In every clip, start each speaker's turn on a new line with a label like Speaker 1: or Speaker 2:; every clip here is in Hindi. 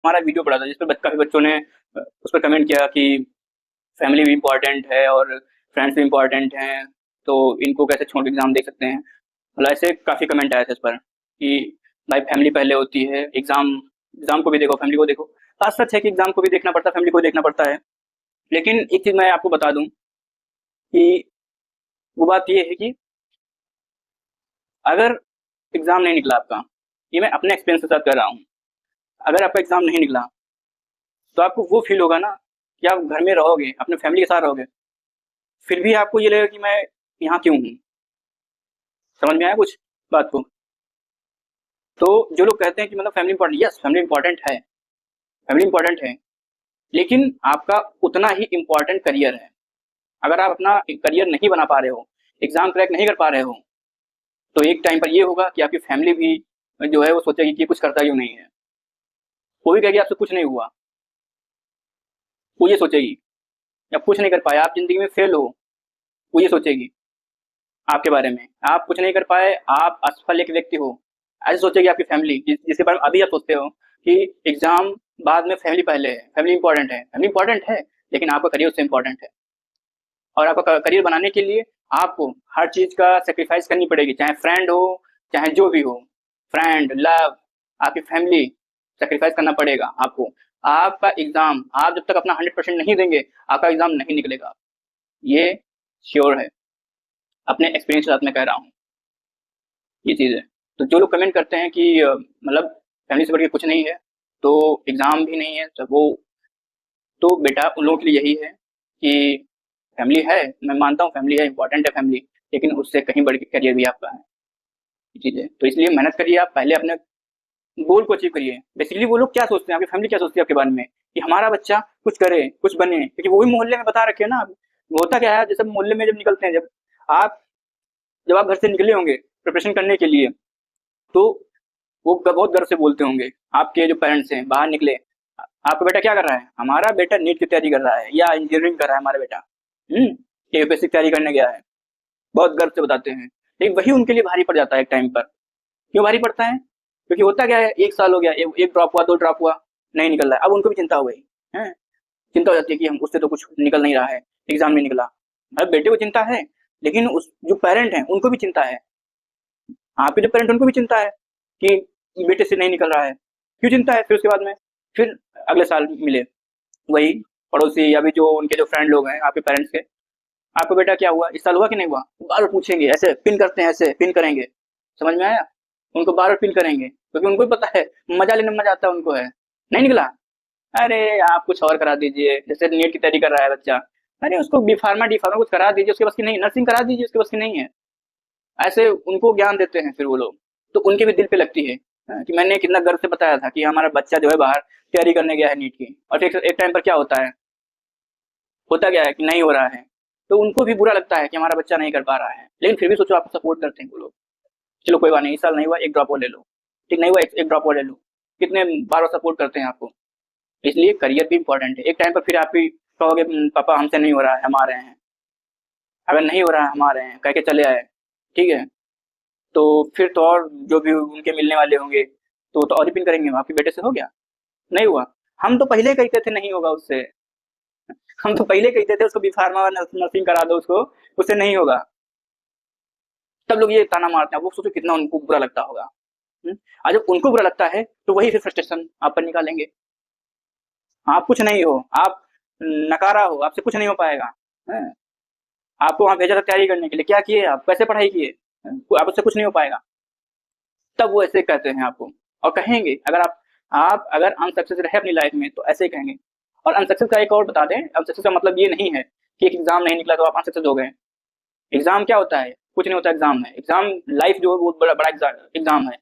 Speaker 1: हमारा वीडियो पड़ा था जिस पर काफ़ी बच्चों ने उस पर कमेंट किया कि फैमिली भी इम्पोर्टेंट है और फ्रेंड्स भी इम्पोर्टेंट हैं, तो इनको कैसे छोड़ के एग्ज़ाम दे सकते हैं। मतलब ऐसे काफ़ी कमेंट आए थे इस पर कि भाई फैमिली पहले होती है, एग्ज़ाम को भी देखो, फैमिली को देखो। बात सच है कि एग्ज़ाम को भी देखना पड़ता है, फैमिली को भी देखना पड़ता है। लेकिन एक चीज़ मैं आपको बता दूँ कि वो बात ये है कि अगर एग्ज़ाम नहीं निकला आपका, ये मैं अपने एक्सपीरियंस के साथ कर रहा हूँ। अगर आपका एग्ज़ाम नहीं निकला, तो आपको वो फ़ील होगा ना कि आप घर में रहोगे, अपने फैमिली के साथ रहोगे, फिर भी आपको ये लगेगा कि मैं यहाँ क्यों हूँ? समझ में आया कुछ बात को? तो जो लोग कहते हैं कि मतलब family important, yes family important है, फैमिली इम्पोर्टेंट है, लेकिन आपका उतना ही इम्पोर्टेंट करियर है। अगर आप अपना एक करियर नहीं बना पा रहे हो, एग्ज़ाम क्रैक नहीं कर पा रहे हो, तो एक टाइम पर ये होगा कि आपकी फैमिली भी जो है वो सोचेगी कि ये कुछ करता क्यों नहीं है। वो भी कहेगी आपसे कुछ नहीं हुआ, वो ये सोचेगी। आप कुछ नहीं कर पाए, आप ज़िंदगी में फेल हो, वो ये सोचेगी आपके बारे में। आप कुछ नहीं कर पाए, आप असफल एक व्यक्ति हो, ऐसे सोचेगी आपकी फैमिली जिसके बारे में अभी आप सोचते हो कि एग्ज़ाम बाद में फैमिली पहले है, फैमिली इम्पोर्टेंट है। फैमिली इम्पोर्टेंट है, लेकिन आपका करियर उससे इम्पोर्टेंट है और आपका करियर बनाने के लिए आपको हर चीज़ का सैक्रिफाइस करनी पड़ेगी, चाहे फ्रेंड हो, चाहे जो भी हो। फ्रेंड, लव, आपकी फैमिली, सैक्रिफाइस करना पड़ेगा आपको। आपका एग्ज़ाम आप जब तक अपना 100% नहीं देंगे, आपका एग्ज़ाम नहीं निकलेगा। ये श्योर है, अपने एक्सपीरियंस के साथ मैं कह रहा हूँ, ये चीज़ है। तो जो लोग कमेंट करते हैं कि मतलब फैमिली से बढ़ के कुछ नहीं है, तो एग्ज़ाम भी नहीं है, तो वो तो बेटा उन लोगों के लिए यही है कि फैमिली है, मैं मानता हूँ फैमिली है, इम्पोर्टेंट है फैमिली, लेकिन उससे कहीं बढ़ के करियर भी आपका है, ये चीज़ है। तो इसलिए मेहनत करिए, आप पहले अपने गोल को अचीव करिए। बेसिकली वो लोग क्या सोचते हैं, आपकी फैमिली क्या सोचती है आपके बारे में कि हमारा बच्चा कुछ करे, कुछ बने, क्योंकि वो भी मोहल्ले में बता रखे हैं ना। होता क्या है, जैसे मोहल्ले में जब निकलते हैं, आप जब आप घर से निकले होंगे प्रिपरेशन करने के लिए, तो वो बहुत गर्व से बोलते होंगे, आपके जो पेरेंट्स हैं बाहर निकले, आपका बेटा क्या कर रहा है, हमारा बेटा नीट की तैयारी कर रहा है या इंजीनियरिंग कर रहा है हमारा बेटा, यूपीएससी की तैयारी करने गया है, बहुत गर्व से बताते हैं। लेकिन वही उनके लिए भारी पड़ जाता है एक टाइम पर। क्यों भारी पड़ता है? क्योंकि होता क्या है, 1 साल हो गया, एक ड्रॉप हुआ, 2 ड्रॉप हुआ, नहीं निकल रहा है। अब उनको भी चिंता हो गई, हैं? चिंता हो जाती है कि हम उससे तो कुछ निकल नहीं रहा है, एग्ज़ाम नहीं निकला। अब बेटे को चिंता है, लेकिन उस जो पेरेंट हैं उनको भी चिंता है। आपके जो पेरेंट उनको भी चिंता है कि बेटे से नहीं निकल रहा है। क्यों चिंता है? फिर उसके बाद में फिर अगले साल मिले, वही पड़ोसी या भी जो उनके जो फ्रेंड लोग हैं आपके पेरेंट्स के, आपका बेटा क्या हुआ, इस साल हुआ कि नहीं हुआ? बार-बार पूछेंगे, ऐसे पिन करते हैं, ऐसे पिन करेंगे। समझ में आया? उनको बार-बार पिन करेंगे, क्योंकि उनको भी पता है मज़ा लेने में मज़ा आता है उनको है। नहीं निकला? अरे! आप कुछ और करा दीजिए, जैसे नीट की तैयारी कर रहा है बच्चा, अरे उसको बी फार्मा, डी फार्मा कुछ करा दीजिए, उसके बस की नहीं है, नर्सिंग करा दीजिए, उसके बस की नहीं है। ऐसे उनको ज्ञान देते हैं फिर वो लोग, तो उनके भी दिल पे लगती है कि मैंने कितना गर्व से बताया था कि हमारा बच्चा जो है बाहर तैयारी करने गया है नीट की, और एक एक टाइम पर क्या होता क्या है कि नहीं हो रहा है, तो उनको भी बुरा लगता है कि हमारा बच्चा नहीं कर पा रहा है, लेकिन फिर भी सोचो आपको सपोर्ट करते हैं वो लोग। चलो कोई बात नहीं, इस साल नहीं हुआ, एक ड्रॉप और ले लो, ठीक नहीं हुआ, एक ड्रॉप और ले लो, कितने बार सपोर्ट करते हैं आपको। इसलिए करियर भी इंपॉर्टेंट है। एक टाइम पर फिर आप भी कहोगे पापा हमसे नहीं हो रहा है, हम आ रहे हैं, अगर नहीं हो रहा है हम आ रहे हैं कह के चले आए, ठीक है, तो फिर तो और जो भी उनके मिलने वाले होंगे तो और ही पिन करेंगे, आपके बेटे से हो गया, नहीं हुआ, हम तो पहले कहते थे नहीं होगा उससे, हम तो पहले कहते थे उसको बी फार्मा नर्सिंग करा दो उसको, उससे नहीं होगा। तब लोग ये ताना मारते हैं, वो सोचो कितना उनको बुरा लगता होगा। और जब उनको बुरा लगता है तो वही फिर फ्रस्ट्रेशन आप पर निकालेंगे। आप कुछ नहीं हो, आप नकारा हो, आपसे कुछ नहीं हो पाएगा, हैं? आपको वहाँ भेजा था तैयारी करने के लिए, क्या किए आप, कैसे पढ़ाई किए, आप उससे कुछ नहीं हो पाएगा। तब वो ऐसे कहते हैं आपको, और कहेंगे अगर आप अगर अनसक्सेस रहे अपनी लाइफ में तो ऐसे ही कहेंगे। और अनसक्सेस का एक और बता दें, अनसक्सेस का मतलब ये नहीं है कि एक एग्जाम नहीं निकला तो आप अनसक्सेस हो गए। एग्जाम क्या होता है, कुछ नहीं होता एग्जाम में, एग्जाम लाइफ जो है बहुत बड़ा बड़ा एग्जाम है।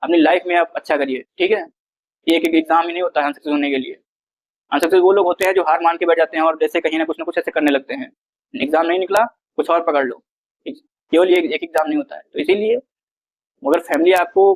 Speaker 1: अपनी लाइफ में आप अच्छा करिए, ठीक है, एक एग्जाम ही नहीं होता है अनसक्सेस होने के लिए। अनसक्सेस वो लोग होते हैं जो हार मान के बैठ जाते हैं और जैसे कहीं ना कुछ ऐसे करने लगते हैं, एग्जाम नहीं निकला कुछ और पकड़ लो। केवल ये एक एग्जाम नहीं होता है, तो इसीलिए मगर फैमिली आपको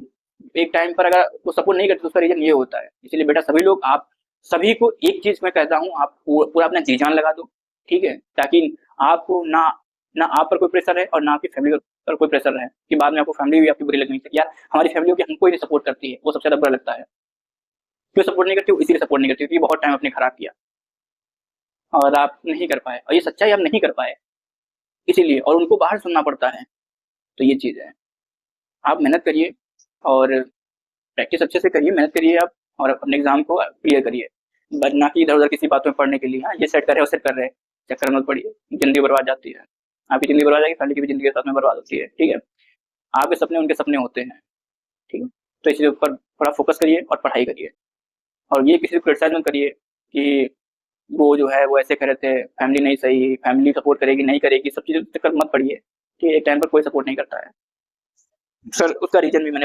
Speaker 1: एक टाइम पर अगर वो सपोर्ट नहीं करती तो उसका रीजन ये होता है। इसलिए बेटा सभी लोग, आप सभी को एक चीज मैं कहता हूँ, आप पूरा अपना जी जान लगा दो, ठीक है, ताकि आपको ना ना आप पर कोई प्रेशर है और ना आपकी फैमिली पर कोई प्रेशर है कि बाद में आपको फैमिली भी आपकी बुरी लगनी चाहिए, यार हमारी फैमिली की हमको ही सपोर्ट करती है, वो सबसे ज्यादा बुरा लगता है। क्यों सपोर्ट नहीं करती हूँ? इसीलिए सपोर्ट नहीं करती हूँ क्योंकि बहुत टाइम आपने खराब किया और आप नहीं कर पाए, और ये सच्चाई, आप नहीं कर पाए इसीलिए, और उनको बाहर सुनना पड़ता है। तो ये चीज़ है। आप मेहनत करिए और प्रैक्टिस अच्छे से करिए, मेहनत करिए आप, और अपने एग्ज़ाम को क्लियर करिए। बट ना कि इधर-उधर किसी बातों में पढ़ने के लिए, हाँ, ये सेट कर रहे हैं, वो सेट कर रहे हैं, चक्कर में मत पड़िए, ज़िंदगी बर्बाद जाती है। आपकी ज़िंदगी बर्बाद जाएगी, फैमिली की भी ज़िंदगी के साथ में बर्बाद होती है, ठीक है? आपके सपने उनके सपने होते हैं, ठीक है? तो इसके ऊपर थोड़ा फोकस करिए और पढ़ाई करिए, और ये किसी को क्रिटिसाइज़ मत करिए कि वो जो है वो ऐसे कर रहे थे, फैमिली नहीं सही, फैमिली सपोर्ट करेगी, नहीं करेगी, सब चीज़ों के चक्कर में मत पड़िए, ठीक है? एक टाइम पर कोई सपोर्ट नहीं करता है। सर, उसका रीज़न भी मैंने